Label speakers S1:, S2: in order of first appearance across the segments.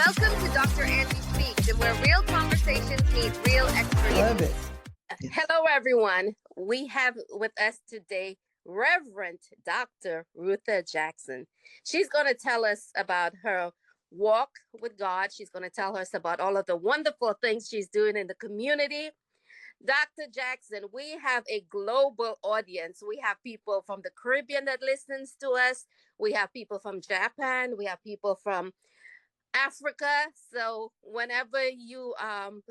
S1: Welcome to Dr. Angie Speaks, and where real conversations meet real expertise.
S2: Love it.
S1: Hello, everyone. We have with us today Reverend Dr. Rutha Jackson. She's going to tell us about her walk with God. She's going to tell us about all of the wonderful things she's doing in the community. Dr. Jackson, we have a global audience. We have people from the Caribbean that listens to us. We have people from Japan. We have people from Africa. So whenever you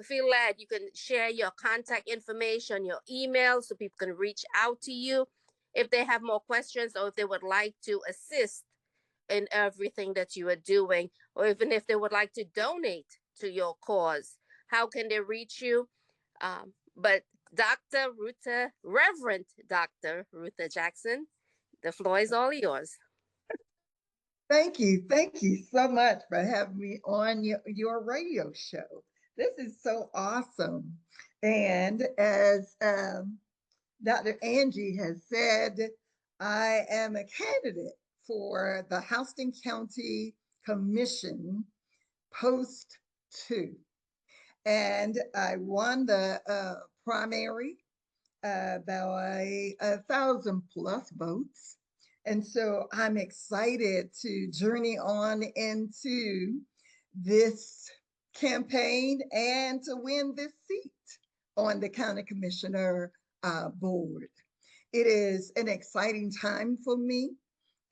S1: feel led, you can share your contact information, your email, so people can reach out to you if they have more questions or if they would like to assist in everything that you are doing, or even if they would like to donate to your cause. How can they reach you? But Dr. Rutha, Reverend Dr. Rutha Jackson, the floor is all yours.
S2: Thank you. Thank you so much for having me on your radio show. This is so awesome. And as Dr. Angie has said, I am a candidate for the Houston County Commission Post 2. And I won the primary by 1,000+ votes. And so I'm excited to journey on into this campaign and to win this seat on the county commissioner board. It is an exciting time for me.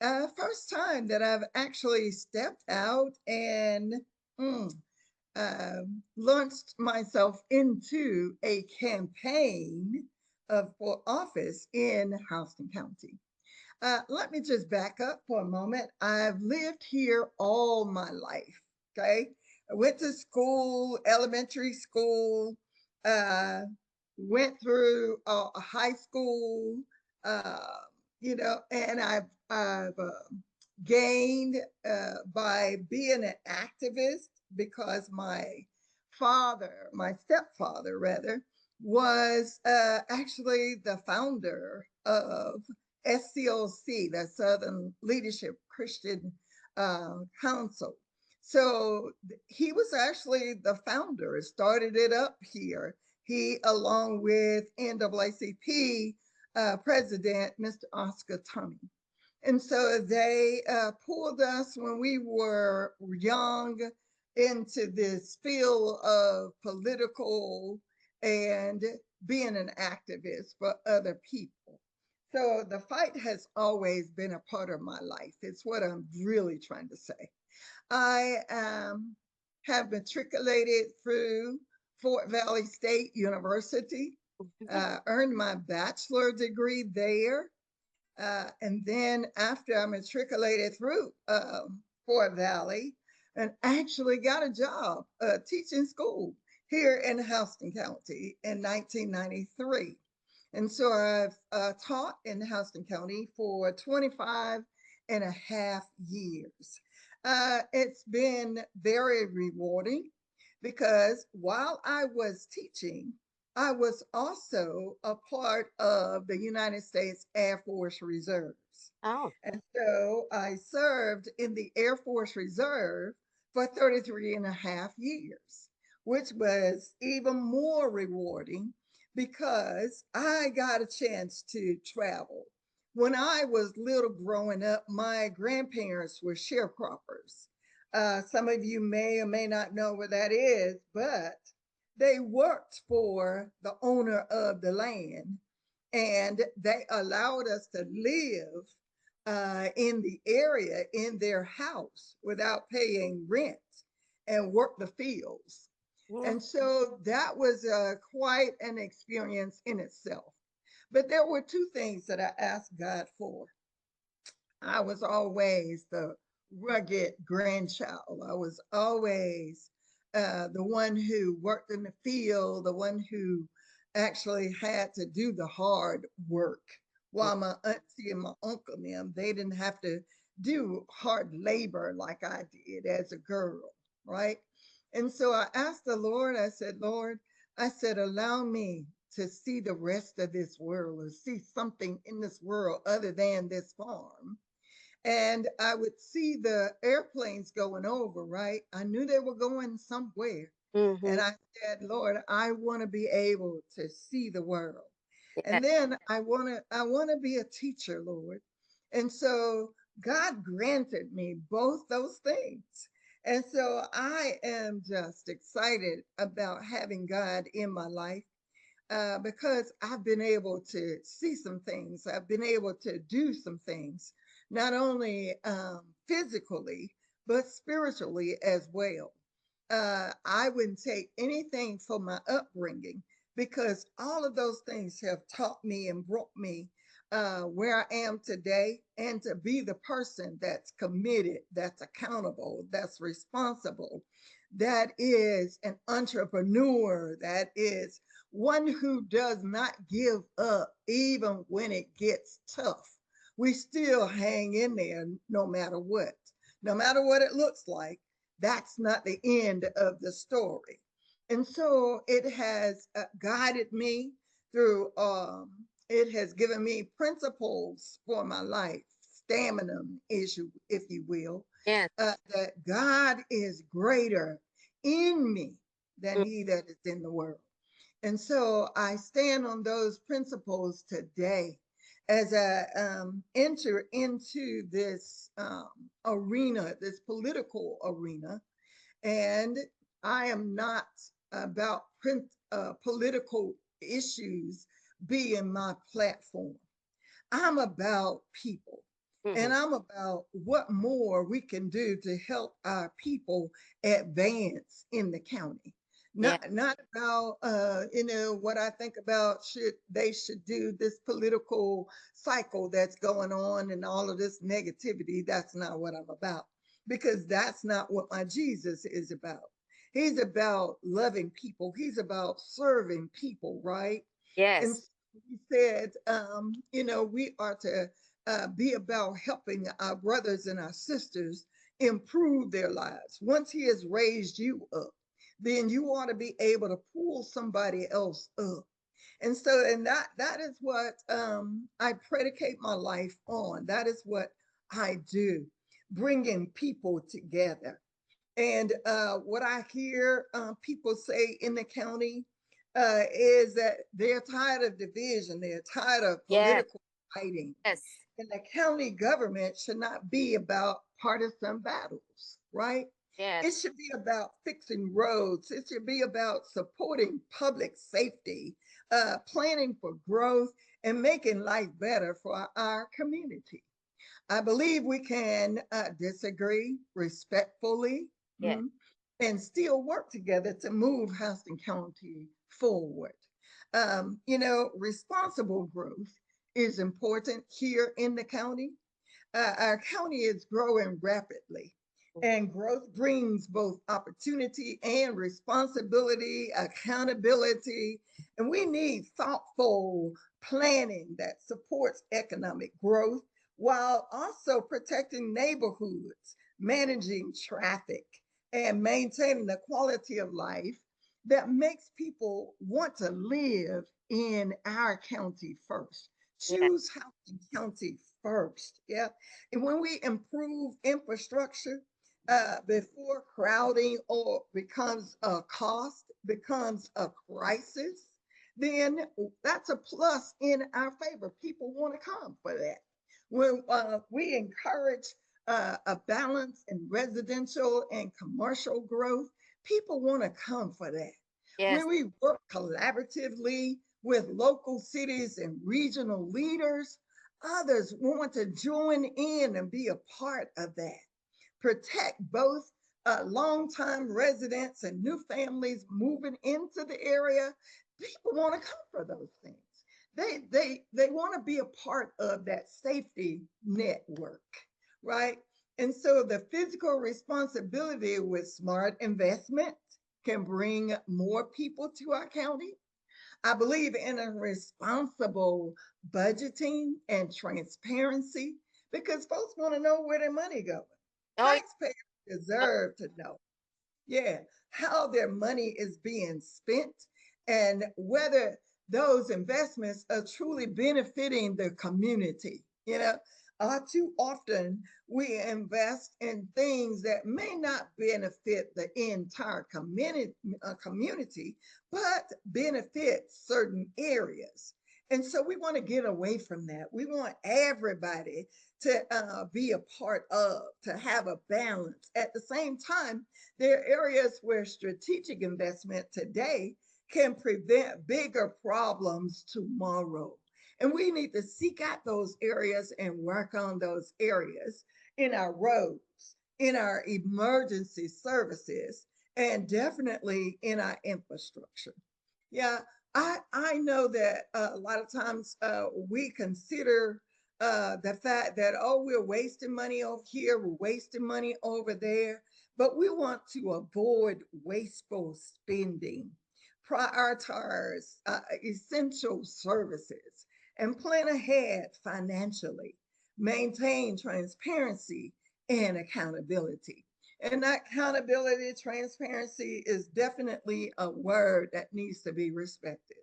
S2: First time that I've actually stepped out and launched myself into a campaign for office in Houston County. Let me just back up for a moment. I've lived here all my life, okay? I went to school, elementary school, went through high school, and I've gained by being an activist because my stepfather rather, was actually the founder of SCOC, the Southern Leadership Christian Council. So he was actually the founder, started it up here. He, along with NAACP President, Mr. Oscar Tunney. And so they pulled us when we were young into this field of political and being an activist for other people. So the fight has always been a part of my life. It's what I'm really trying to say. I have matriculated through Fort Valley State University, earned my bachelor degree there. And then after I matriculated through Fort Valley, and actually got a job teaching school here in Houston County in 1993. And so I've taught in Houston County for 25 and a half years. It's been very rewarding because while I was teaching, I was also a part of the United States Air Force Reserves.
S1: Oh.
S2: And so I served in the Air Force Reserve for 33 and a half years, which was even more rewarding because I got a chance to travel. When I was little growing up, my grandparents were sharecroppers. Some of you may or may not know what that is, but they worked for the owner of the land and they allowed us to live in the area in their house without paying rent and work the fields. Yeah. And so that was quite an experience in itself. But there were two things that I asked God for. I was always the rugged grandchild. I was always the one who worked in the field, the one who actually had to do the hard work. While my auntie and my uncle and them, they didn't have to do hard labor like I did as a girl, right? And so I asked the Lord, I said, Lord, allow me to see the rest of this world or see something in this world other than this farm. And I would see the airplanes going over, right? I knew they were going somewhere.
S1: Mm-hmm.
S2: And I said, Lord, I want to be able to see the world.
S1: Yeah.
S2: And then I want to be a teacher, Lord. And so God granted me both those things. And so I am just excited about having God in my life, because I've been able to see some things. I've been able to do some things, not only physically, but spiritually as well. I wouldn't take anything from my upbringing, because all of those things have taught me and brought me where I am today, and to be the person that's committed, that's accountable, that's responsible, that is an entrepreneur, that is one who does not give up even when it gets tough. We still hang in there no matter what. No matter what it looks like, that's not the end of the story. And so it has guided me through, it has given me principles for my life, stamina issue, if you will,
S1: Yes.
S2: that God is greater in me than
S1: Mm.
S2: he that is in the world. And so I stand on those principles today as I enter into this arena, this political arena. And I am not about political issues being my platform. I'm about people.
S1: Mm-hmm.
S2: And I'm about what more we can do to help our people advance in the county.
S1: Yeah.
S2: Not about what I think about should do this political cycle that's going on and all of this negativity. That's not what I'm about, because that's not what my Jesus is about. He's about loving people. He's about serving people, right? And
S1: Yes.
S2: so he said, we are to be about helping our brothers and our sisters improve their lives. Once he has raised you up, then you ought to be able to pull somebody else up. And so, and that is what I predicate my life on. That is what I do, bringing people together. And what I hear people say in the county is that they're tired of division, they're tired of
S1: Yes.
S2: political fighting.
S1: Yes.
S2: And the county government should not be about partisan battles, right? It
S1: Yes.
S2: should be about fixing roads. It should be about supporting public safety, planning for growth, and making life better for our community. I believe we can disagree respectfully,
S1: Yes.
S2: and still work together to move Houston County forward. Responsible growth is important here in the county. Our county is growing rapidly, and growth brings both opportunity and responsibility, accountability, and we need thoughtful planning that supports economic growth while also protecting neighborhoods, managing traffic, and maintaining the quality of life that makes people want to live in our county first.
S1: Yes.
S2: Choose Houston County first. Yeah. And when we improve infrastructure before crowding or becomes a cost, becomes a crisis, then that's a plus in our favor. People want to come for that. When we encourage a balance in residential and commercial growth, people want to come for that.
S1: Yes.
S2: When we work collaboratively with local cities and regional leaders, others want to join in and be a part of that. Protect both longtime residents and new families moving into the area. People want to come for those things. They want to be a part of that safety network, right? And so the physical responsibility with smart investment can bring more people to our county. I believe in a responsible budgeting and transparency, because folks want to know where their money going.
S1: Oh,
S2: Taxpayers
S1: yeah.
S2: deserve to know, yeah, how their money is being spent, and whether those investments are truly benefiting the community. Too often, we invest in things that may not benefit the entire community, but benefit certain areas. And so we want to get away from that. We want everybody to be a part of, to have a balance. At the same time, there are areas where strategic investment today can prevent bigger problems tomorrow. And we need to seek out those areas and work on those areas in our roads, in our emergency services, and definitely in our infrastructure. Yeah, I know that a lot of times we consider the fact that, oh, we're wasting money over here, we're wasting money over there, but we want to avoid wasteful spending, prioritize essential services, and plan ahead financially, maintain transparency and accountability. And that accountability, transparency is definitely a word that needs to be respected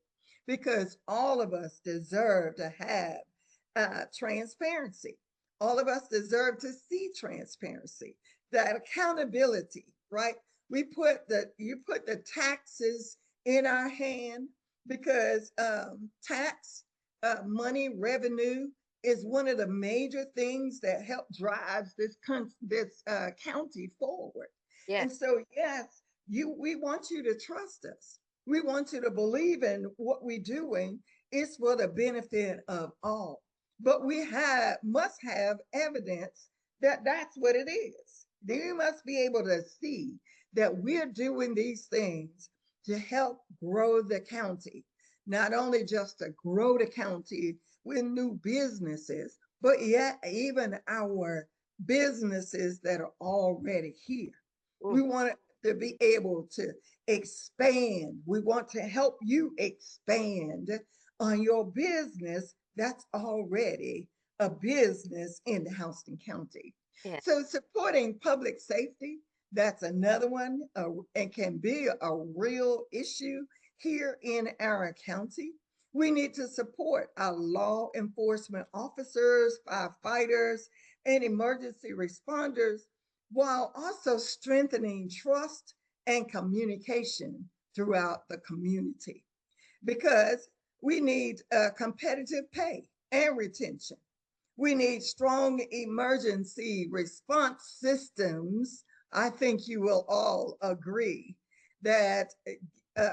S2: because all of us deserve to have transparency. All of us deserve to see transparency, that accountability, right? You put the taxes in our hand because tax money revenue is one of the major things that help drives this county forward.
S1: Yeah.
S2: And so, yes, we want you to trust us. We want you to believe in what we're doing is for the benefit of all. But we must have evidence that that's what it is. You must be able to see that we're doing these things to help grow the county, not only just to grow the county with new businesses, but yet even our businesses that are already here. We
S1: Mm.
S2: want to be able to expand. We want to help you expand on your business that's already a business in Houston County.
S1: Yeah.
S2: So supporting public safety, that's another one, and can be a real issue here in our county. We need to support our law enforcement officers, firefighters, and emergency responders while also strengthening trust and communication throughout the community because we need competitive pay and retention. We need strong emergency response systems. I think you will all agree that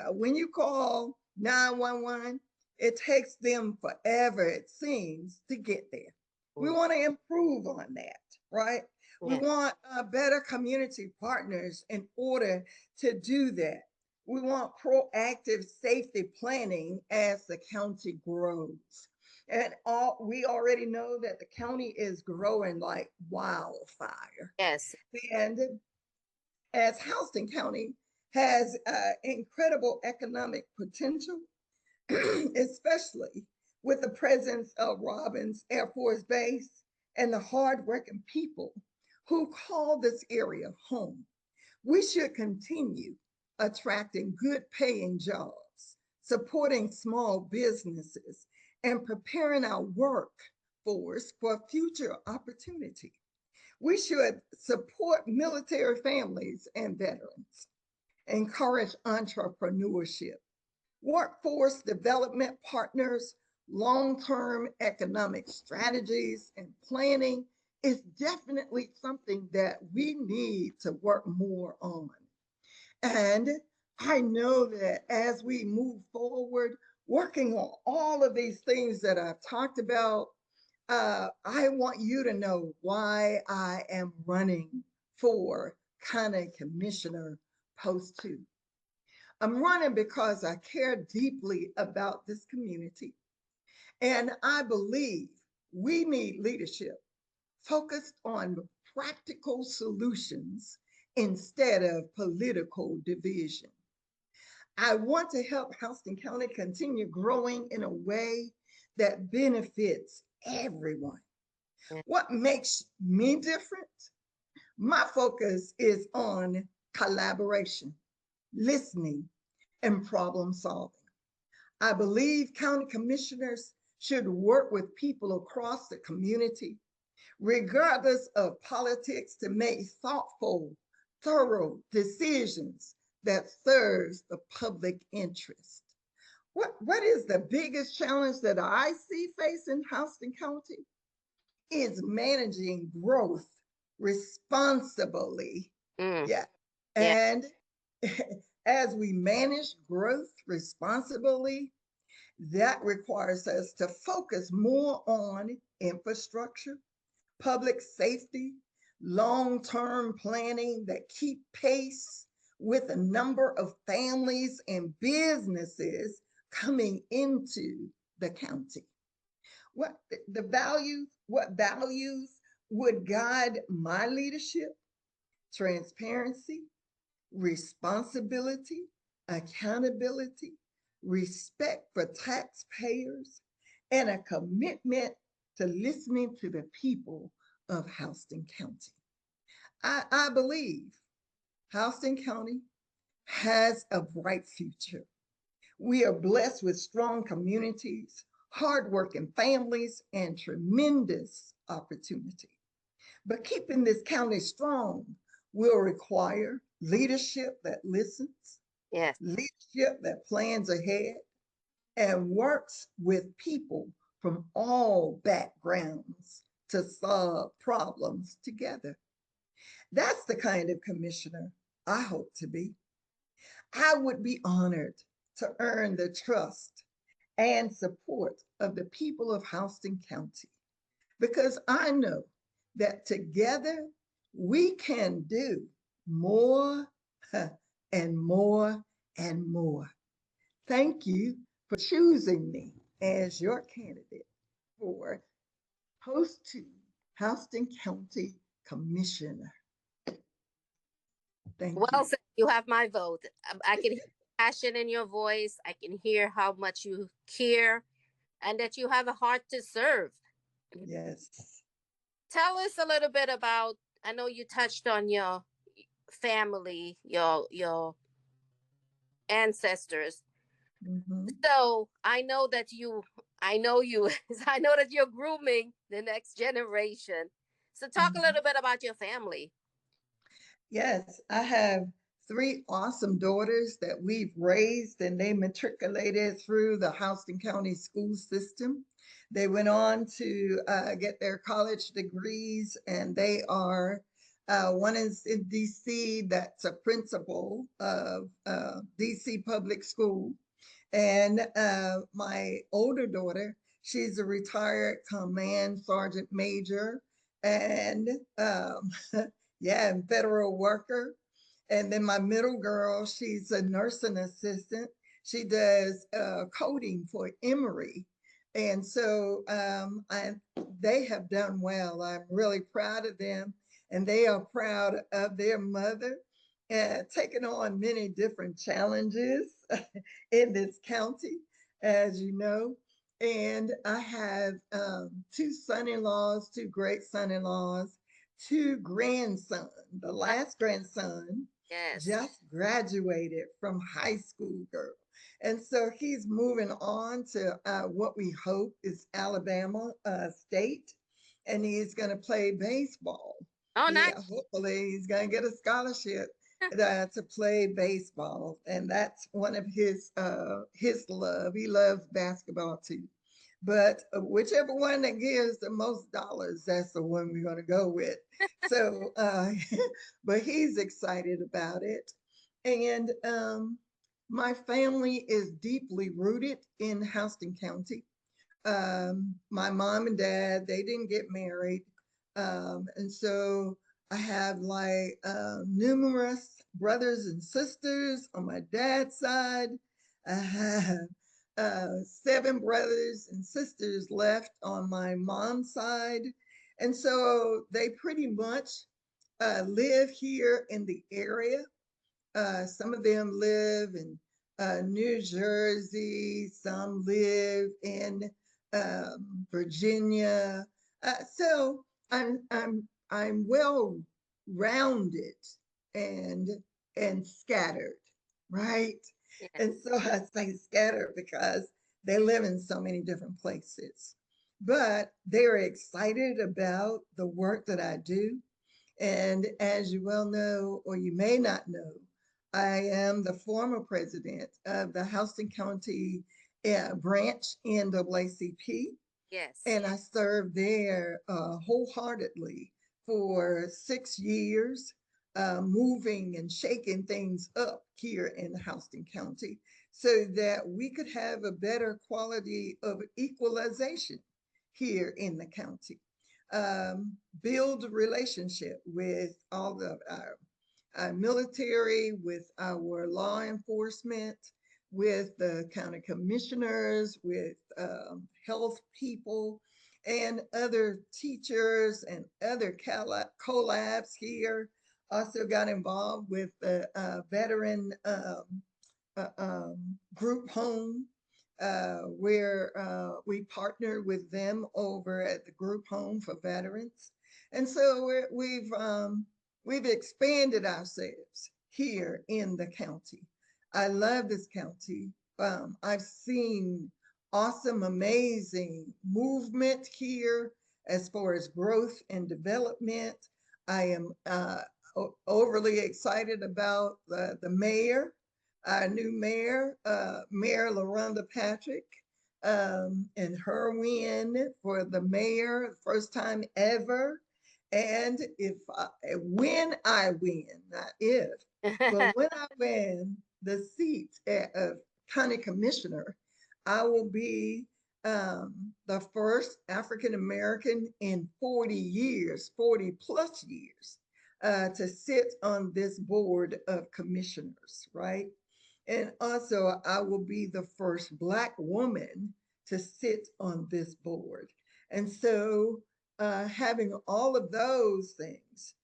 S2: when you call 911, it takes them forever, it seems, to get there. We
S1: Mm.
S2: want to improve on that, right? We
S1: Yeah.
S2: want better community partners in order to do that. We want proactive safety planning as the county grows. And we already know that the county is growing like wildfire.
S1: Yes.
S2: And as Houston County has incredible economic potential, especially with the presence of Robins Air Force Base and the hardworking people who call this area home. We should continue attracting good paying jobs, supporting small businesses, and preparing our workforce for future opportunity. We should support military families and veterans, encourage entrepreneurship, workforce development partners, long term economic strategies, and planning is definitely something that we need to work more on. And I know that as we move forward, working on all of these things that I've talked about, I want you to know why I am running for County Commissioner Post 2. I'm running because I care deeply about this community. And I believe we need leadership focused on practical solutions instead of political division. I want to help Houston County continue growing in a way that benefits everyone.
S1: Yeah.
S2: What makes me different? My focus is on collaboration, listening, and problem solving. I believe county commissioners should work with people across the community, regardless of politics, to make thoughtful, thorough decisions that serves the public interest. What is the biggest challenge that I see facing Houston County? Is managing growth responsibly.
S1: Mm,
S2: Yeah.
S1: yeah.
S2: And as we manage growth responsibly, that requires us to focus more on infrastructure, public safety, long-term planning that keep pace with the number of families and businesses coming into the county. What values would guide my leadership? Transparency, responsibility, accountability, respect for taxpayers, and a commitment to listening to the people of Houston County. I believe Houston County has a bright future. We are blessed with strong communities, hardworking families, and tremendous opportunity. But keeping this county strong will require leadership that listens,
S1: Yes.
S2: leadership that plans ahead, and works with people from all backgrounds to solve problems together. That's the kind of commissioner I hope to be. I would be honored to earn the trust and support of the people of Houston County because I know that together we can do more and more and more. Thank you for choosing me as your candidate for post to Houston County Commissioner. Thank
S1: Well
S2: you.
S1: said. You have my vote. I can hear passion in your voice. I can hear how much you care and that you have a heart to serve.
S2: Yes.
S1: Tell us a little bit about, I know you touched on your family, your ancestors.
S2: Mhm.
S1: So I know you, I know that you're grooming the next generation. So talk a
S2: Mhm.
S1: little bit about your family.
S2: Yes, I have three awesome daughters that we've raised and they matriculated through the Houston County school system. They went on to get their college degrees and they are, one is in DC, that's a principal of DC Public School. And my older daughter, she's a retired command sergeant major and yeah, and federal worker. And then my middle girl, she's a nursing assistant. She does coding for Emory. And so they have done well. I'm really proud of them. And they are proud of their mother, taking on many different challenges in this county, as you know. And I have two son-in-laws, two great son-in-laws, two grandsons. The
S1: Uh,
S2: last grandson
S1: yes.
S2: just graduated from high school, girl. And so he's moving on to what we hope is Alabama State, and he's going to play baseball.
S1: Oh, nice.
S2: Yeah, hopefully he's going to get a scholarship to play baseball, and that's one of his love. He loves basketball too. But whichever one that gives the most dollars, that's the one we're going to go with. So, but he's excited about it. And my family is deeply rooted in Houston County. My mom and dad, they didn't get married. And so I have like numerous brothers and sisters on my dad's side. I have seven brothers and sisters left on my mom's side. And so they pretty much live here in the area. Some of them live in New Jersey, some live in Virginia. So I'm well rounded and and scattered, right?
S1: Yeah.
S2: And so I say scattered because they live in so many different places. but they're excited about the work that I do. And as you well know, or you may not know, I am the former president of the Houston County branch NAACP,
S1: Yes.
S2: and I served there wholeheartedly for 6 years, moving and shaking things up here in Houston County so that we could have a better quality of equalization here in the county. Build a relationship with all of our military, with our law enforcement, with the county commissioners, with health people, and other teachers and other collabs here. Also got involved with the veteran group home, where we partnered with them over at the group home for veterans. And so we've expanded ourselves here in the county. I love this county. I've seen awesome, amazing movement here as far as growth and development. I am overly excited about the mayor, our new mayor, Mayor LaRonda Patrick, and her win for the mayor, first time ever. And when I win, not if, but when I win the seat of county commissioner, I will be the first African American in 40 years, 40 plus years, to sit on this board of commissioners, right? And also, I will be the first Black woman to sit on this board. And so, having all of those things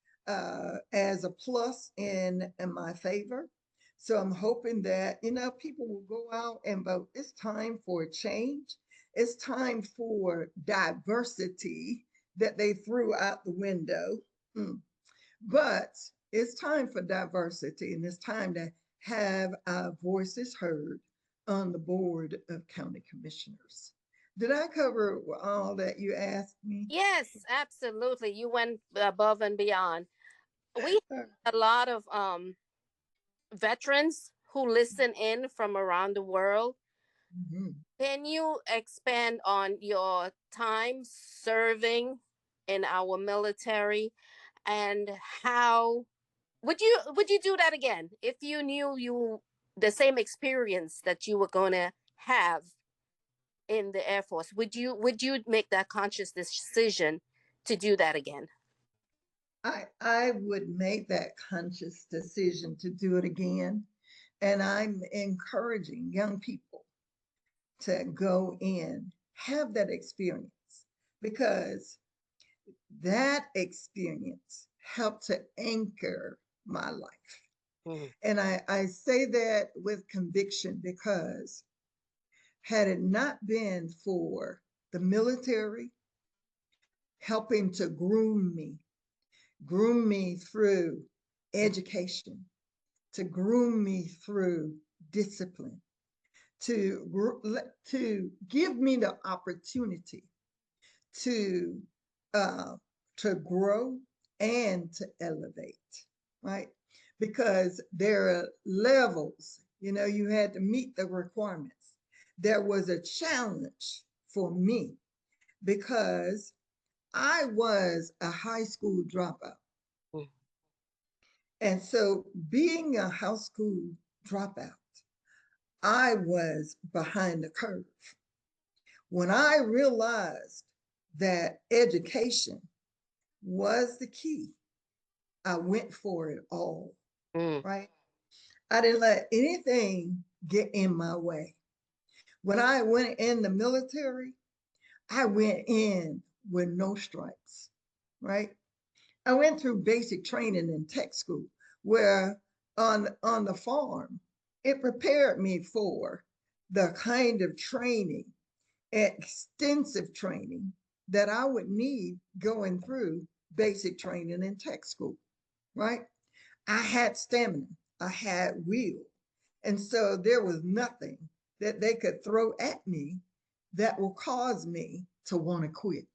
S2: as a plus in my favor. So, I'm hoping that, people will go out and vote. It's time for a change. It's time for diversity that they threw out the window. Mm. But it's time for diversity, and it's time to have our voices heard on the board of county commissioners. Did I cover all that you asked me?
S1: Yes, absolutely. You went above and beyond. We have a lot of veterans who listen in from around the world.
S2: Mhm.
S1: Can you expand on your time serving in our military and how would you do that again if you knew you the same experience that you were going to have in the Air Force? Would you make that conscious decision to do that again?
S2: I would make that conscious decision to do it again. And I'm encouraging young people to go in, have that experience, because that experience helped to anchor my life.
S1: Mm.
S2: And I say that with conviction because had it not been for the military helping to groom me through education, to groom me through discipline, to give me the opportunity to uh, to grow and to elevate, right? Because there are levels. You had to meet the requirements. There was a challenge for me because I was a high school dropout.
S1: Mm.
S2: And so, being a high school dropout, I was behind the curve. When I realized that education was the key, I went for it all,
S1: Mm.
S2: right? I didn't let anything get in my way. When I went in the military, I went in with no stripes, right? I went through basic training in tech school where on the farm, it prepared me for the kind of training, extensive training that I would need going through basic training in tech school, right? I had stamina, I had will. And so there was nothing that they could throw at me that will cause me to want to quit,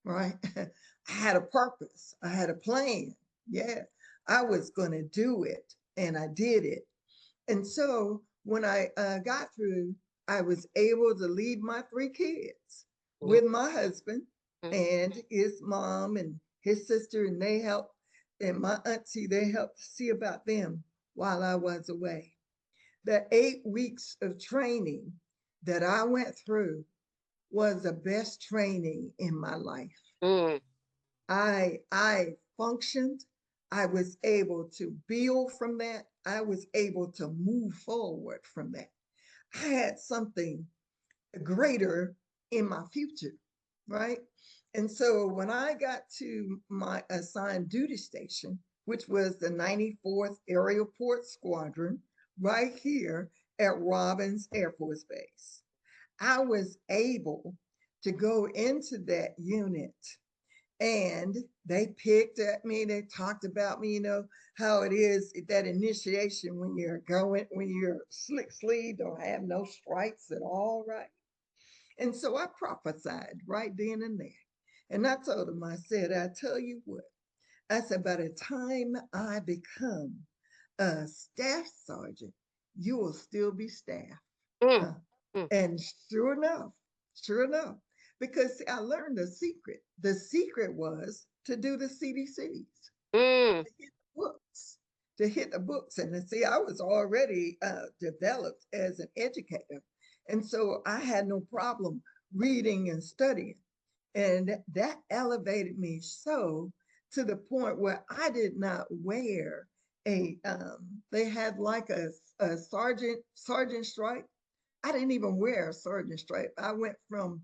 S2: right? I had a purpose, I had a plan. Yeah, I was going to do it, and I did it. And so when I got through, I was able to leave my three kids
S1: Yeah.
S2: with my husband
S1: Mm.
S2: and his mom and his sister, and they helped, and my auntie, they helped see about them while I was away. The 8 weeks of training that I went through was the best training in my life.
S1: Mm.
S2: I functioned. I was able to build from that. I was able to move forward from that. I had something greater in my future, right? And so when I got to my assigned duty station, which was the 94th Aerial Port Squadron, right here at Robins Air Force Base, I was able to go into that unit, and they picked at me. They talked about me, how it is that initiation when you're going, when you're slick sleeve, don't have no stripes at all, right? And so I prophesied right then and there. And I told them, I said, I tell you what, I said, by the time I become a staff sergeant, you will still be staff.
S1: Mm.
S2: Huh.
S1: Mm.
S2: And sure enough, because see, I learned the secret. The secret was to do the CDCs,
S1: Mm.
S2: to hit the books, to hit the books. And see, I was already developed as an educator. And so I had no problem reading and studying. And that elevated me so to the point where I did not wear they had like a sergeant stripe. I didn't even wear a sergeant stripe. I went from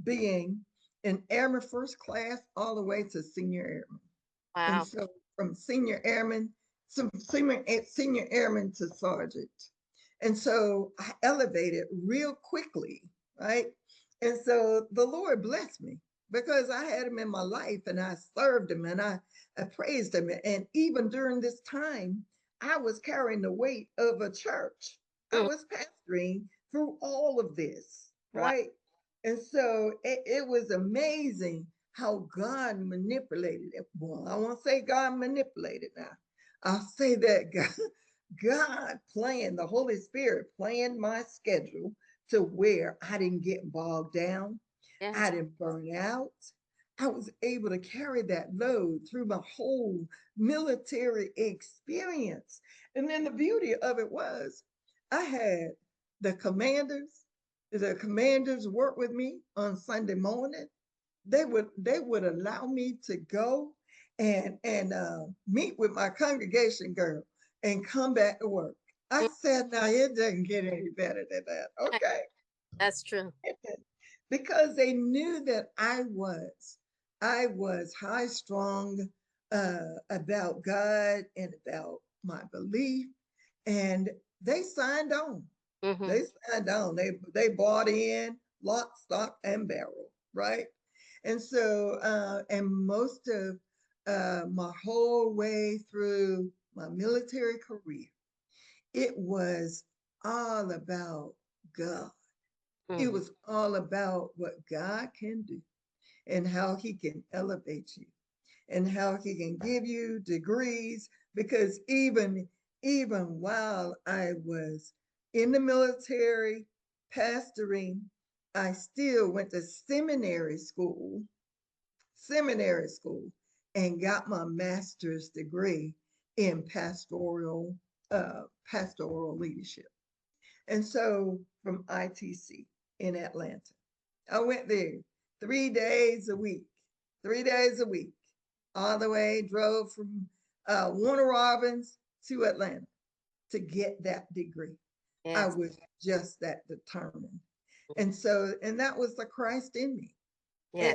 S2: being an airman first class all the way to senior airman. And
S1: Wow.
S2: so from senior airman, senior airman to sergeant. And so I elevated real quickly, right? And so the Lord blessed me because I had him in my life, and I served him, and I praised him. And even during this time, I was carrying the weight of a church. I
S1: Mm.
S2: was pastoring through all of this,
S1: Wow.
S2: right? And so it was amazing how God manipulated it. Well, I won't say God manipulated now. I'll say that God planned, the Holy Spirit planned my schedule to where I didn't get bogged down. I
S1: Yes.
S2: didn't burn out. I was able to carry that load through my whole military experience. And then the beauty of it was I had the commanders, the commanders work with me on Sunday morning. They would allow me to go and meet with my congregation girl and come back to work. I
S1: Mm.
S2: said, now it doesn't get any better than that.
S1: Right.
S2: Okay.
S1: That's true.
S2: Because they knew that I was high strong about God and about my belief, and they signed on.
S1: Mm-hmm.
S2: They signed on. They bought in lock, stock, and barrel, right? And so, and most of my whole way through my military career, it was all about God. It
S1: Mm-hmm.
S2: was all about what God can do and how he can elevate you and how he can give you degrees. Because even while I was in the military pastoring, I still went to seminary school, and got my master's degree in pastoral leadership. And so from ITC in Atlanta, I went there 3 days a week, 3 days a week, all the way, drove from Warner Robins to Atlanta to get that degree. I
S1: Yes.
S2: was just that determined. And so, and that was the Christ in me.
S1: Yeah.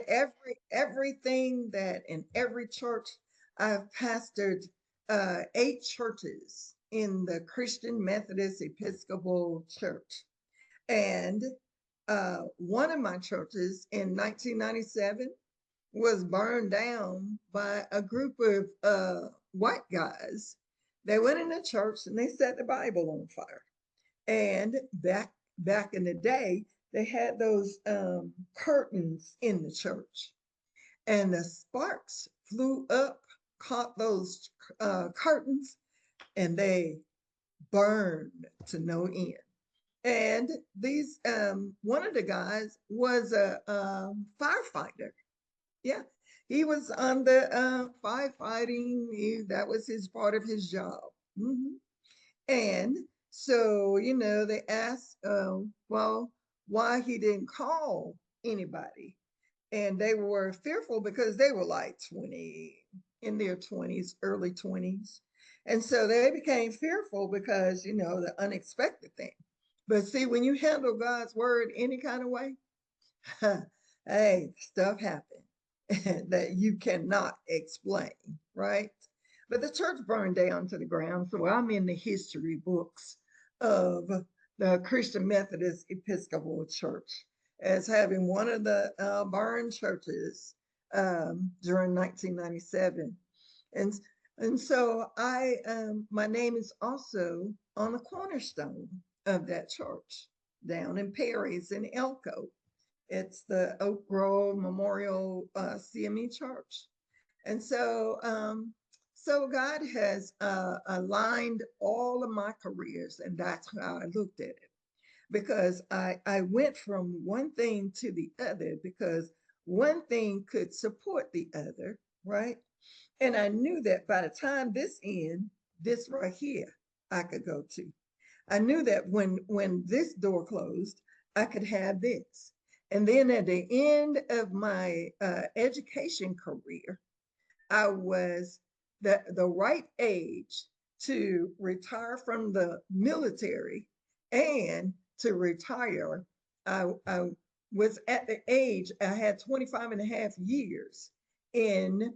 S2: Everything that in every church, I've pastored 8 churches in the Christian Methodist Episcopal Church. And one of my churches in 1997 was burned down by a group of white guys. They went in the church and they set the Bible on fire. And back in the day, they had those curtains in the church, and the sparks flew up, caught those curtains, and they burned to no end. And these, one of the guys was a firefighter. Yeah, he was on the firefighting. That was his part of his job. Mhm. And so, they asked, well, why he didn't call anybody. And they were fearful because they were like 20, in their 20s, early 20s. And so they became fearful because, the unexpected thing. But see, when you handle God's word any kind of way, hey, stuff happened that you cannot explain, right? But the church burned down to the ground. So I'm in the history books of the Christian Methodist Episcopal Church as having one of the burned churches during 1997. And and so my name is also on the cornerstone of that church down in Perry's in Elko. It's the Oak Grove Memorial CME Church. And so God has aligned all of my careers, and that's how I looked at it. Because I went from one thing to the other because one thing could support the other, right? And I knew that by the time this end, this right here, I could go to. I knew that when this door closed, I could have this. And then at the end of my education career, I was the right age to retire from the military and to retire. I was at the age, I had 25 and a half years in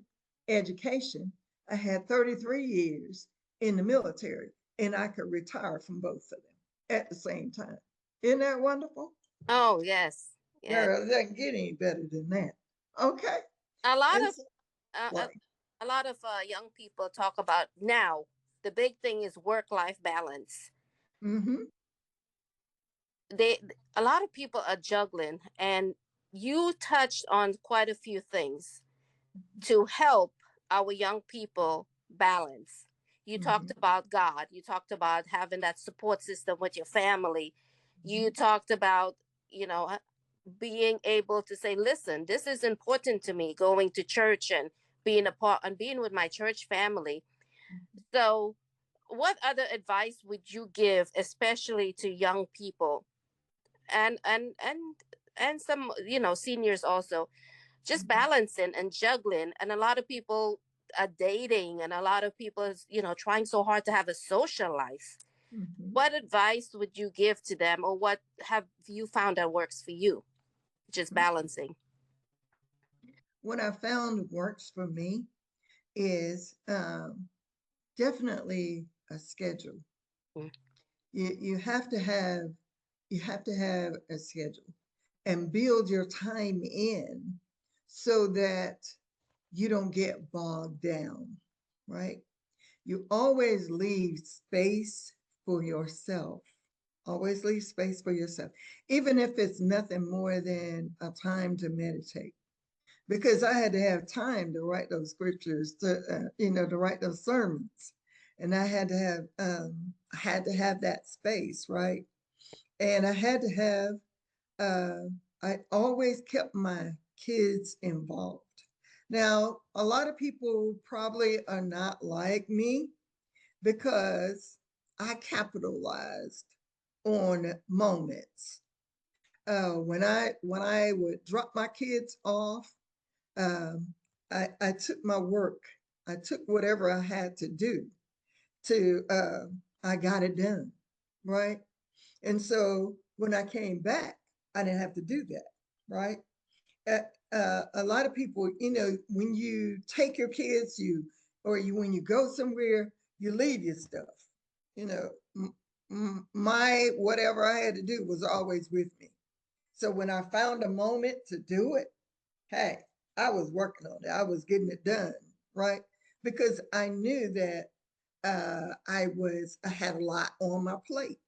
S2: education. I had 33 years in the military, and I could retire from both of them at the same time. Isn't that wonderful?
S1: Oh, yes. Yes.
S2: Girl, it doesn't get any better than that. Okay.
S1: A lot
S2: And
S1: of
S2: so,
S1: uh, uh,
S2: right.
S1: a lot of young people talk about now. The big thing is work-life balance.
S2: Mm-hmm.
S1: They A lot of people are juggling, and you touched on quite a few things to help our young people balance. You
S2: Mm-hmm.
S1: talked about God. You talked about having that support system with your family.
S2: Mm-hmm.
S1: You talked about, you know, being able to say, listen, this is important to me, going to church and being a part and being with my church family. So, what other advice would you give, especially to young people and some, seniors also, just
S2: Mm-hmm.
S1: balancing and juggling? And a lot of people are dating, and a lot of people is, trying so hard to have a social life.
S2: Mm-hmm.
S1: What advice would you give to them, or what have you found that works for you, just balancing?
S2: What I found works for me is definitely a schedule.
S1: Mm.
S2: You have to have a schedule and build your time in so that you don't get bogged down, right? You always leave space for yourself. Always leave space for yourself, even if it's nothing more than a time to meditate. Because I had to have time to write those scriptures, to write those sermons, and I had to have that space, right? And I had to have, uh, I always kept my kids involved. Now, a lot of people probably are not like me because I capitalized on moments. When I would drop my kids off, um, I took my work. I took whatever I had to do to. I got it done, right? And so when I came back, I didn't have to do that, right? A lot of people, when you take your kids, when you go somewhere, you leave your stuff. You know, my whatever I had to do was always with me. So when I found a moment to do it, hey, I was working on it. I was getting it done, right? Because I knew that I had a lot on my plate.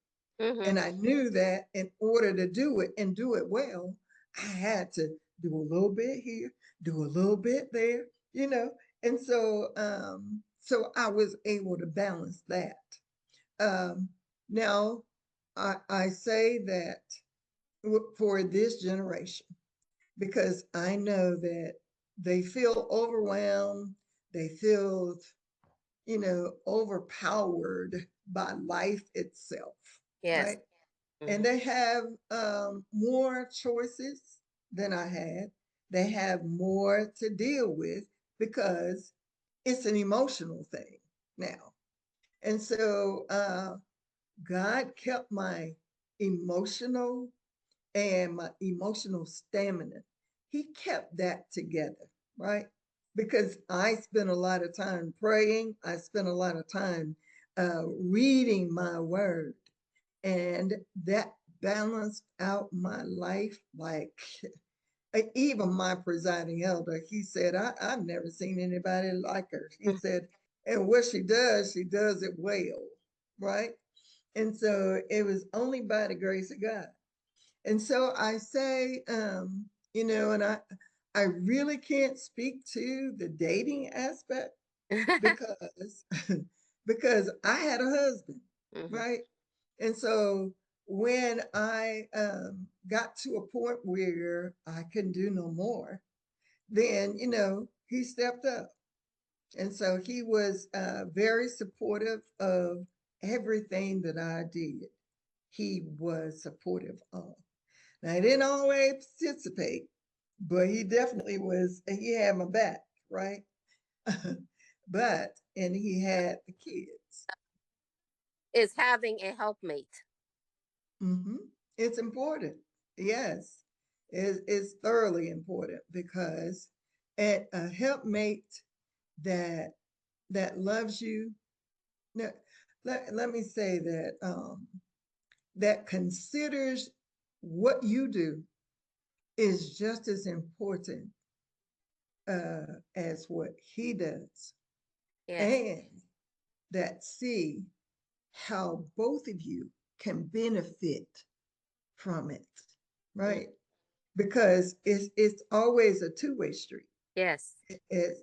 S1: Mm-hmm.
S2: And I knew that in order to do it and do it well, I had to do a little bit here, do a little bit there, you know. And so I was able to balance that. Um, Now, I say that for this generation, because I know that they feel overwhelmed, they feel, overpowered by life itself,
S1: Yes.
S2: right? And
S1: Mm-hmm.
S2: they have more choices than I had. They have more to deal with because it's an emotional thing now. And so God kept my emotional and my emotional stamina. He kept that together, right? Because I spent a lot of time praying. I spent a lot of time reading my word, and that balanced out my life. Like even my presiding elder, he said, I've never seen anybody like her. He said, and what she does it well, right? And so it was only by the grace of God. And so I say, and I really can't speak to the dating aspect because because I had a husband,
S1: Mm-hmm.
S2: right? And so when I got to a point where I couldn't do no more, then he stepped up, and so he was very supportive of everything that I did. He was supportive of. Now, he didn't always participate, but he definitely was. He had my back, right? And he had the kids.
S1: Is having a helpmate.
S2: Hmm. It's important. Yes, it's thoroughly important because a helpmate that loves you. No, let me say that that considers what you do is just as important as what he does,
S1: Yes.
S2: and that see how both of you can benefit from it,
S1: Mm.
S2: right? Because it's always a two-way street.
S1: Yes.
S2: It's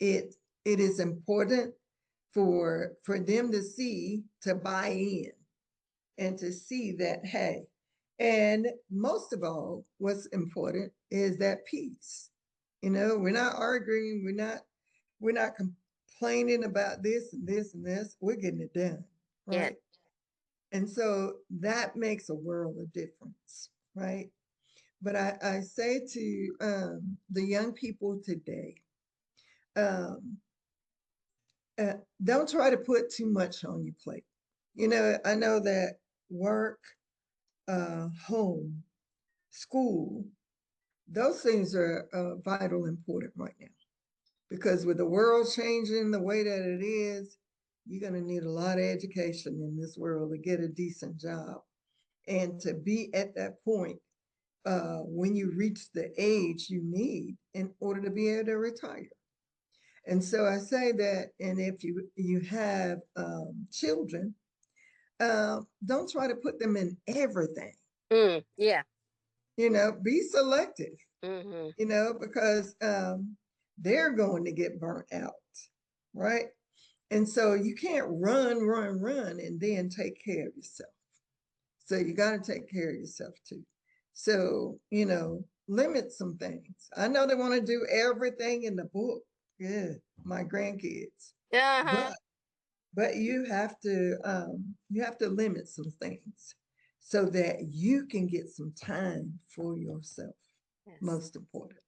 S2: it it is important for them to see, to buy in, and to see that, hey, and most of all, what's important is that peace. We're not arguing, we're not complaining about this and this and this. We're getting it done,
S1: Yes.
S2: right? And so that makes a world of difference, right? But I say to the young people today, um, don't try to put too much on your plate. I know that work, home, school, those things are vital important right now, because with the world changing the way that it is, you're going to need a lot of education in this world to get a decent job and to be at that point when you reach the age you need in order to be able to retire. And so I say that, and if you have children, don't try to put them in everything.
S1: Yeah.
S2: Be selective.
S1: Mm-hmm.
S2: Because they're going to get burnt out, right? And so you can't run, and then take care of yourself. So you got to take care of yourself too. So, limit some things. I know they want to do everything in the book. Yeah, my grandkids.
S1: Uh-huh.
S2: But you have to limit some things so that you can get some time for yourself.
S1: Yes.
S2: Most important.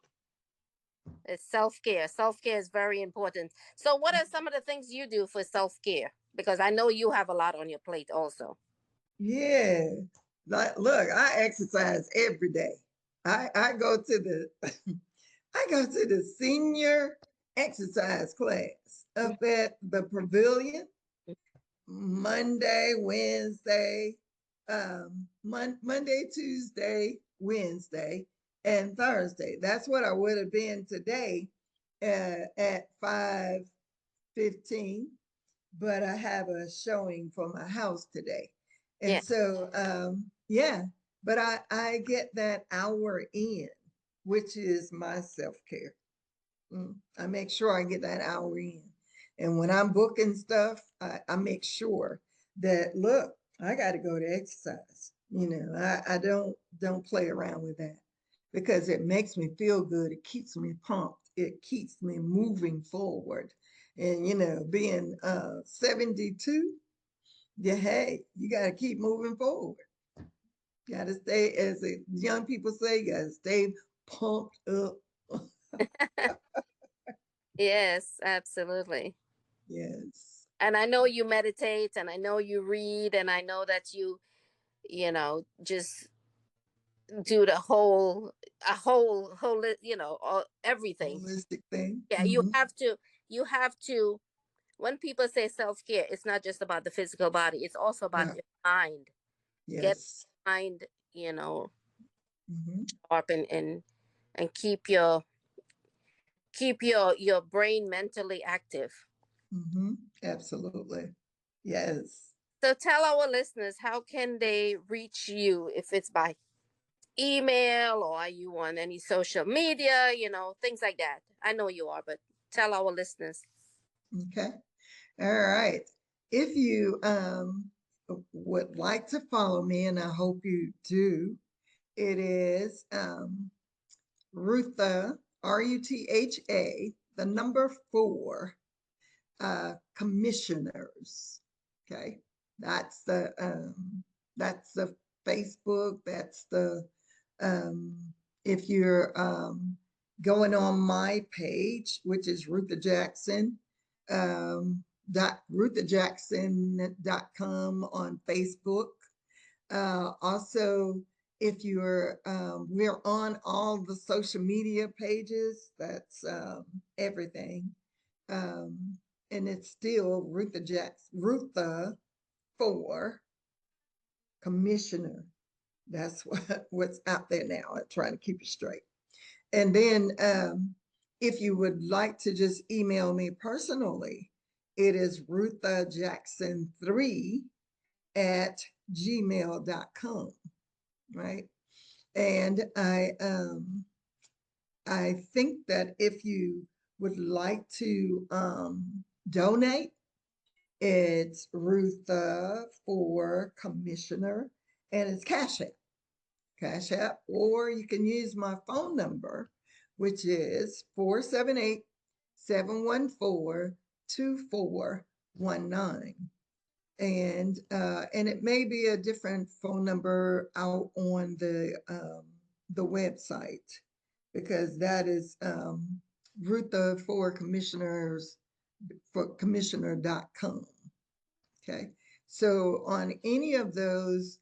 S1: It's self-care. Self-care is very important. So what are some of the things you do for self-care? Because I know you have a lot on your plate also.
S2: Yeah. Like, look, I exercise every day. I go to the I go to the senior exercise class up at the pavilion Monday, Wednesday, Monday, Tuesday, Wednesday, and Thursday. That's what I would have been today at 5:15. but I have a showing for my house today. And
S1: Yeah.
S2: so, yeah, but I get that hour in, which is my self-care. I make sure I get that hour in. And when I'm booking stuff, I make sure that, look, I got to go to exercise. I don't play around with that because it makes me feel good. It keeps me pumped. It keeps me moving forward. And, being 72, yeah, hey, you got to keep moving forward. Got to stay, as the young people say, you got to stay pumped up.
S1: Yes, absolutely.
S2: Yes.
S1: And I know you meditate and I know you read and I know that just do the whole everything.
S2: Holistic thing.
S1: Yeah, you have to when people say self-care, it's not just about the physical body, it's also about
S2: Yeah.
S1: your mind. Get
S2: Yes.
S1: mind, you know,
S2: Hmm.
S1: sharp and keep your brain mentally active.
S2: Hmm. Absolutely. Yes.
S1: So tell our listeners, how can they reach you, if it's by email or are you on any social media, things like that. I know you are, but tell our listeners.
S2: Okay. All right. If you would like to follow me, and I hope you do, it is Rutha, Rutha, the number 4, commissioners. Okay. That's the that's the Facebook. That's the um, if you're going on my page, which is Rutha Jackson, ruthajackson.com on Facebook. Also, if you're, we're on all the social media pages. That's everything. Um, and it's still Rutha for commissioner. That's what's out there now. I'm trying to keep it straight. And then if you would like to just email me personally, it is ruthajackson3 at gmail.com, right? And I think that if you would like to donate, it's Rutha for commissioner, and it's Cash App, or you can use my phone number, which is 478-714-2419. And it may be a different phone number out on the website, because that is Rutha for commissioners for commissioner.com. Okay. So on any of those,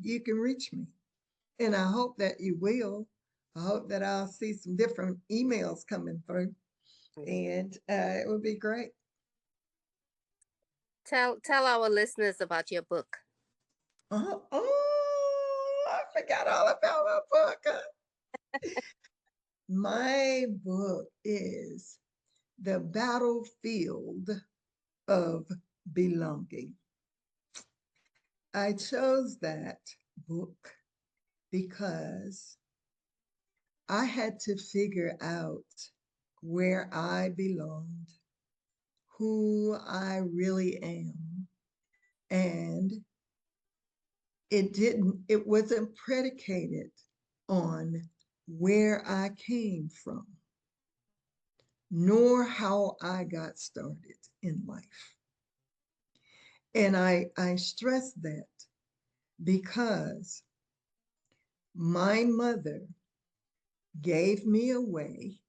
S2: you can reach me. And I hope that you will. I hope that I'll see some different emails coming through. And it would be great.
S1: Tell our listeners about your book.
S2: Oh, I forgot all about my book. My book is The Battlefield of Belonging. I chose that book because I had to figure out where I belonged, who I really am. And it wasn't predicated on where I came from, nor how I got started in life. And I stress that because my mother gave me away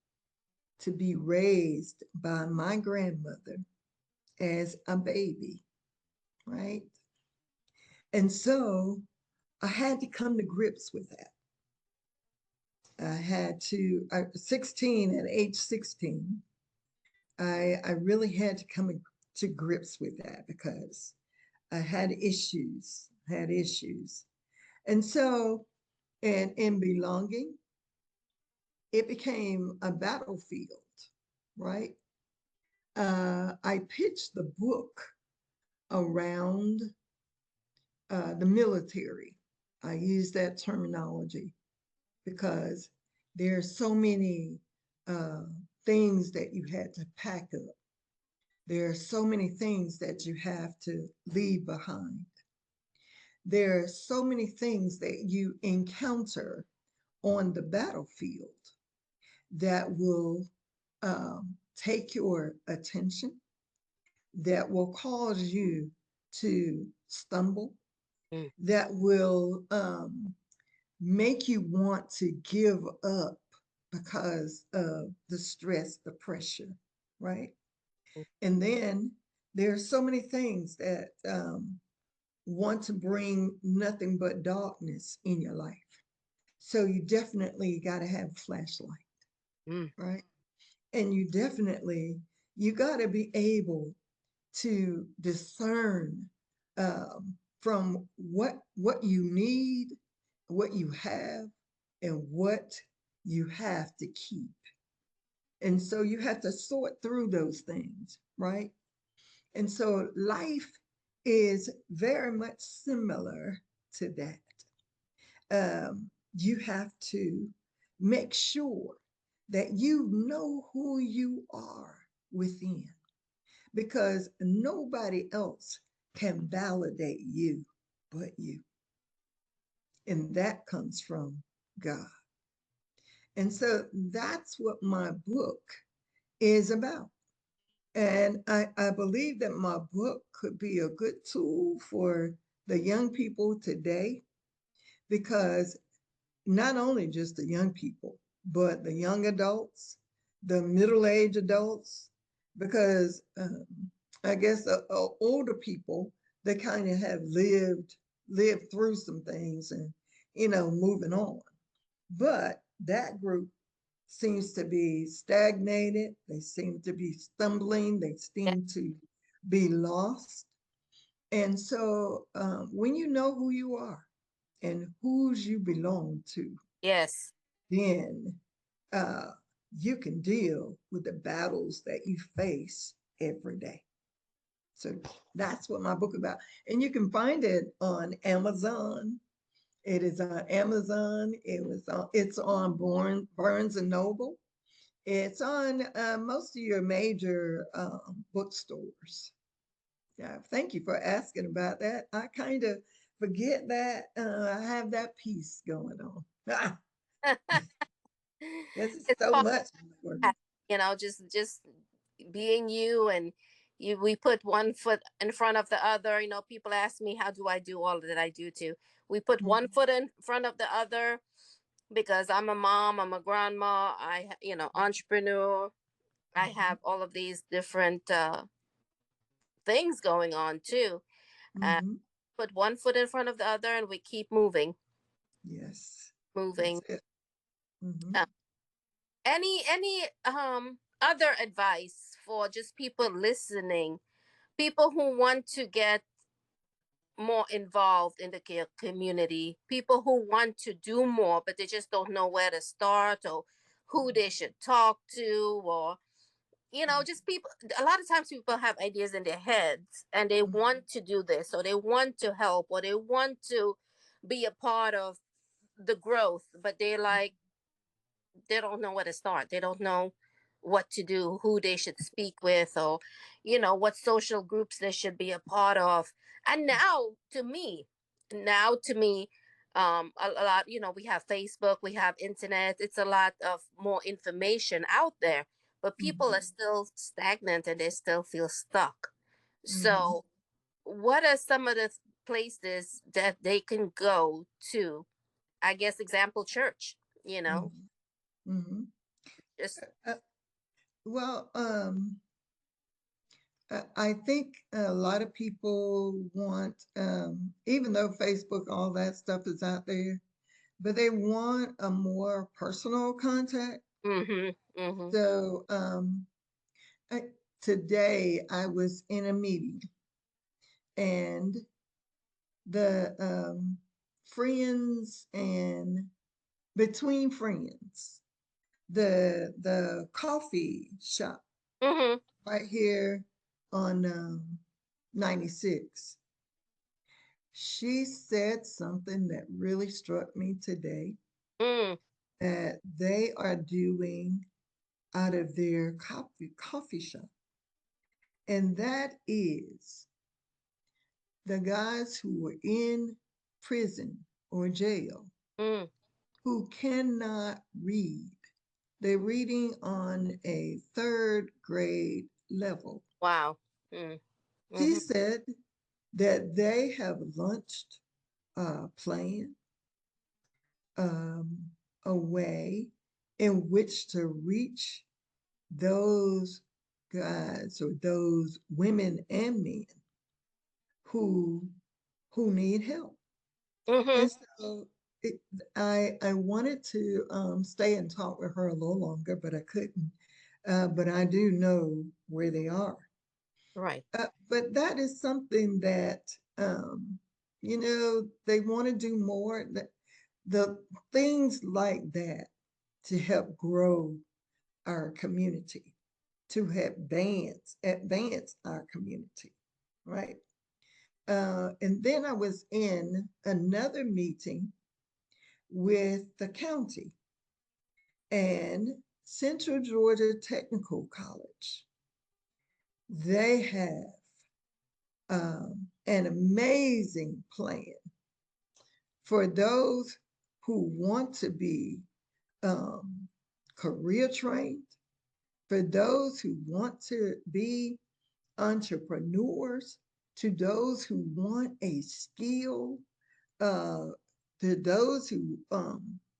S2: to be raised by my grandmother as a baby, right? And so I had to come to grips with that. I had to, 16, at age 16, I really had to come to grips with that because I had issues. And so, and in belonging, it became a battlefield, right? I pitched the book around the military. I use that terminology because there are so many uh, things that you had to pack up. There are so many things that you have to leave behind. There are so many things that you encounter on the battlefield that will take your attention, that will cause you to stumble,
S1: Mm.
S2: that will make you want to give up because of the stress, the pressure, right? And then there are so many things that want to bring nothing but darkness in your life. So you definitely got to have a flashlight,
S1: Mm.
S2: right? And you got to be able to discern from what you need, what you have, and what you have to keep. And so you have to sort through those things, right? And so life is very much similar to that. You have to make sure that you know who you are within because nobody else can validate you but you. And that comes from God. And so that's what my book is about. And I believe that my book could be a good tool for the young people today because not only just the young people, but the young adults, the middle-aged adults, because I guess older people, they kind of have lived through some things and, moving on. But that group seems to be stagnated. They seem to be stumbling. They
S1: Yeah.
S2: seem to be lost. And so when you know who you are and whose you belong to,
S1: Yes.
S2: then uh, you can deal with the battles that you face every day. So that's what my book is about. And you can find it on Amazon. It is on Amazon. It's on Barnes and Noble. It's on most of your major bookstores. Yeah, thank you for asking about that. I kind of forget that I have that piece going on. There's
S1: It's
S2: so
S1: hard,
S2: much for me.
S1: just being you, and we put one foot in front of the other. People ask me, how do I do all that I do too? We put one
S2: Mhm,
S1: foot in front of the other because I'm a mom, I'm a grandma, entrepreneur. I
S2: mhm,
S1: have all of these different things going on too. Uh,
S2: mhm.
S1: put one foot in front of the other, and we keep moving,
S2: Yes, that's
S1: moving.
S2: it. Mhm,
S1: Uh, any other advice for just people listening, people who want to get more involved in the community, people who want to do more, but they just don't know where to start or who they should talk to, or just people. A lot of times people have ideas in their heads and they
S2: mhm,
S1: want to do this, or they want to help, or they want to be a part of the growth, but they don't know where to start. They don't know what to do, who they should speak with, or what social groups they should be a part of. And now to me, a lot, we have Facebook, we have internet. It's a lot of more information out there, but people
S2: mhm,
S1: are still stagnant and they still feel stuck.
S2: mhm,
S1: So what are some of the places that they can go to? I guess example, church, you know
S2: mhm, mhm.
S1: just
S2: Uh, well, I think a lot of people want, even though Facebook, all that stuff is out there, but they want a more personal contact.
S1: Mhm. Mhm.
S2: So I, today I was in a meeting and the friends and between friends, the coffee shop
S1: Mhm.
S2: right here on 96. She said something that really struck me today,
S1: Mm.
S2: that they are doing out of their coffee shop. And that is the guys who were in prison or jail
S1: Mm.
S2: who cannot read. They're reading on a third grade level.
S1: Wow. Mm.
S2: She
S1: Mm-hmm.
S2: said that they have launched a plan, um, a way in which to reach those guys or those women and men who who need help.
S1: Mm-hmm.
S2: And so it, I wanted to stay and talk with her a little longer, but I couldn't. But I do know where they are.
S1: Right.
S2: But that is something that they want to do more. The things like that to help grow our community, to advance our community, right? And then I was in another meeting with the county and Central Georgia Technical College. They have an amazing plan for those who want to be um, career trained, for those who want to be entrepreneurs, to those who want a skill, uh, to those who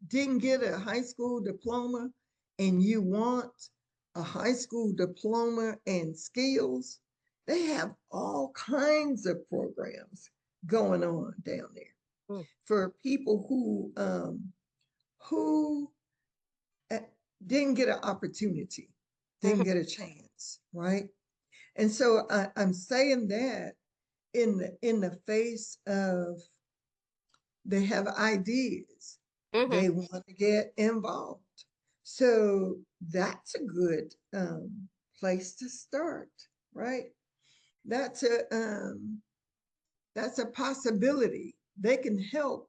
S2: didn't get a high school diploma and you want a high school diploma and skills. They have all kinds of programs going on down there
S1: Mm.
S2: for people who uh, didn't get an opportunity, didn't
S1: Mm-hmm.
S2: get a chance, right? And so I'm saying that in the face of they have ideas,
S1: Mm-hmm.
S2: they want to get involved. So that's a good place to start, right? That's a possibility. They can help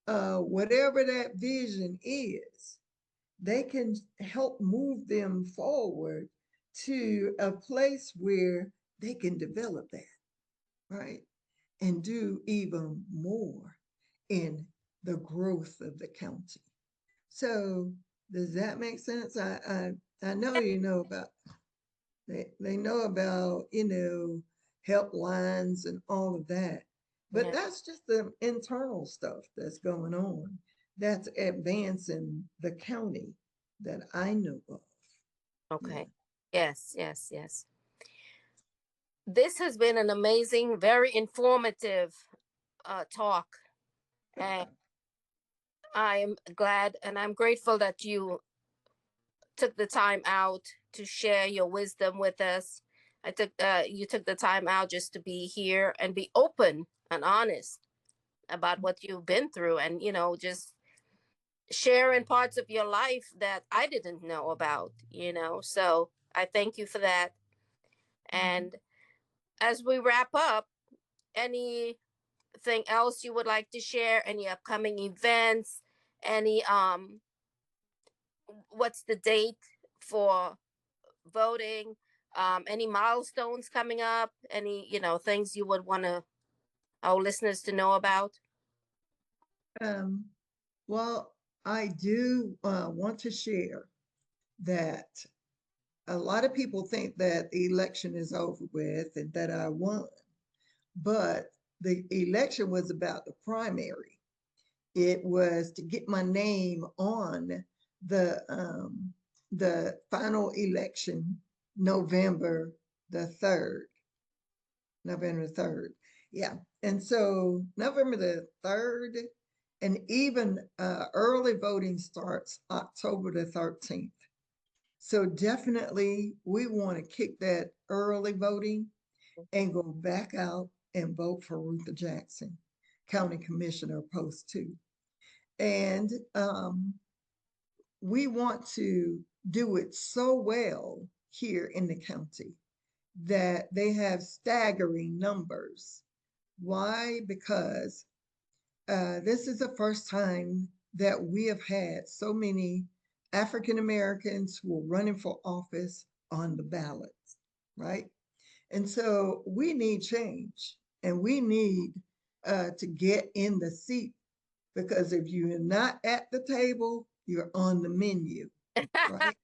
S2: whatever that vision is. They can help move them forward to a place where they can develop that, right? And do even more in the growth of the county. So does that make sense? I know they know about helplines and all of that, but
S1: Yeah.
S2: that's just the internal stuff that's going on. That's advancing the county that I know of. Yeah.
S1: Okay. Yes. Yes. Yes. This has been an amazing, very informative talk, and I'm glad and I'm grateful that you took the time out to share your wisdom with us. You took the time out just to be here and be open and honest about what you've been through, and just sharing parts of your life that I didn't know about. So I thank you for that. And as we wrap up, anything else you would like to share? Any upcoming events? Any what's the date for voting? Any milestones coming up? Any things you would want to our listeners to know about?
S2: Um, well, I do want to share that a lot of people think that the election is over with and that I won, but the election was about the primary. It was to get my name on the um, the final election, November the 3rd. November 3rd. Yeah. And so November the 3rd, and even early voting starts October the 13th. So definitely we want to kick that early voting and go back out and vote for Rutha Jackson, County Commissioner Post 2. And we want to do it so well here in the county that they have staggering numbers. Why? Because this is the first time that we have had so many African Americans who are running for office on the ballots, right? And so we need change and we need to get in the seat, because if you're not at the table, you're on the menu, right? And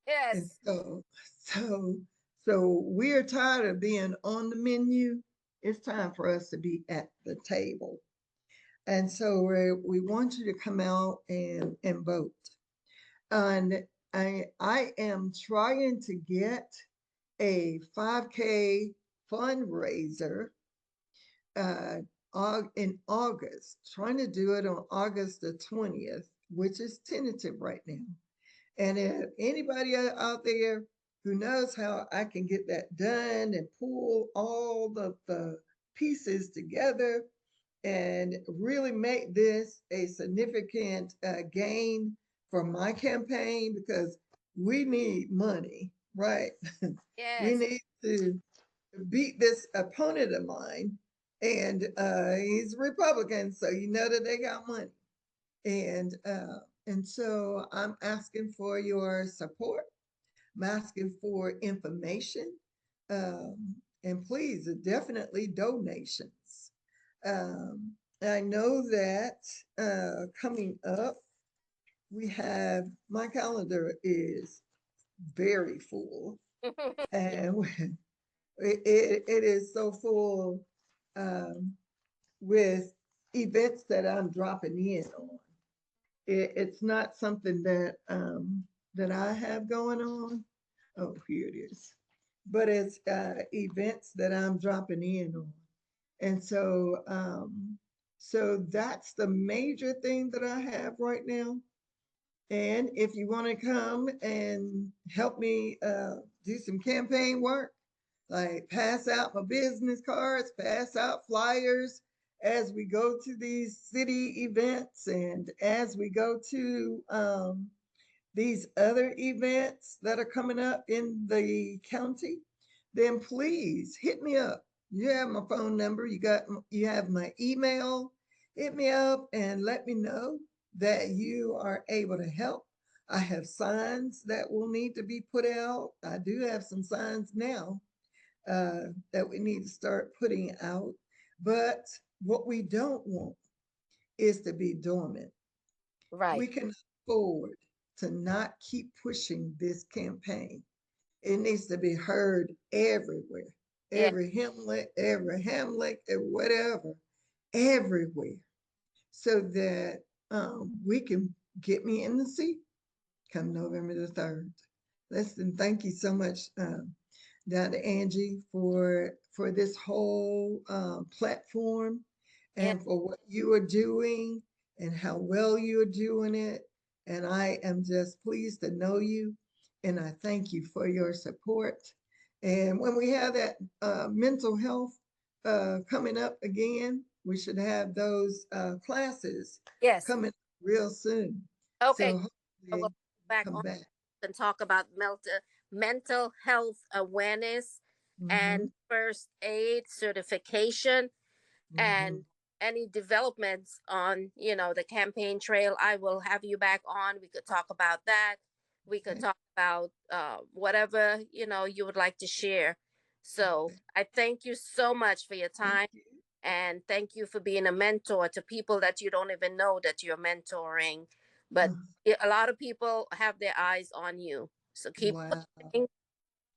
S1: Yes.
S2: so, so we're tired of being on the menu. It's time for us to be at the table. And so we want you to come out and vote. And I am trying to get a 5K fundraiser uh, in August, trying to do it on August the 20th, which is tentative right now. And if anybody out there who knows how I can get that done and pull all the pieces together and really make this a significant gain for my campaign, because we need money, right? We
S1: Yes.
S2: need to beat this opponent of mine, and he's Republican, so you know that they got money, and so I'm asking for your support. I'm asking for information, and please, definitely donations. I know that coming up, we have my calendar is very full, and it is so full um, with events that I'm dropping in on. It's not something that I have going on. Oh, here it is. But it's events that I'm dropping in on. And so that's the major thing that I have right now. And if you want to come and help me do some campaign work, like pass out my business cards, pass out flyers as we go to these city events and as we go to these other events that are coming up in the county, then please hit me up. You have my phone number, you have my email. Hit me up and let me know that you are able to help. I have signs that will need to be put out. I do have some signs now that we need to start putting out. But what we don't want is to be dormant.
S1: Right.
S2: We can afford to not keep pushing this campaign. It needs to be heard everywhere,
S1: Yeah.
S2: every hamlet, and whatever, everywhere, so that we can get me in the seat come November the 3rd. Listen, thank you so much, Dr. Angie, for this whole platform
S1: Yeah.
S2: and for what you are doing and how well you're doing it. And I am just pleased to know you. And I thank you for your support. And when we have that mental health coming up again, we should have those classes
S1: Yes.
S2: coming real soon.
S1: Okay.
S2: So
S1: I will
S2: hopefully
S1: back
S2: come
S1: on
S2: back.
S1: and talk about mental health awareness
S2: Mm-hmm,
S1: and first aid certification
S2: mm-hmm.
S1: and any developments on, the campaign trail. I will have you back on. We could talk about that. We could
S2: Okay,
S1: talk about whatever, you would like to share. So
S2: okay.
S1: I thank you so much for your
S2: Thank
S1: time.
S2: you.
S1: And thank you for being a mentor to people that you don't even know that you're mentoring. But
S2: Oh,
S1: a lot of people have their eyes on you. So keep
S2: wow.
S1: pushing,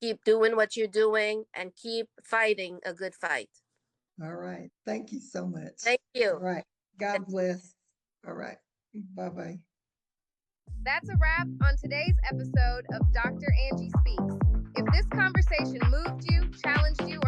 S1: keep doing what you're doing, and keep fighting a good fight.
S2: All right. Thank you so much.
S1: Thank
S2: All
S1: you.
S2: right. God bless. All right. Bye bye.
S3: That's a wrap on today's episode of Dr. Angie Speaks. If this conversation moved you, challenged you,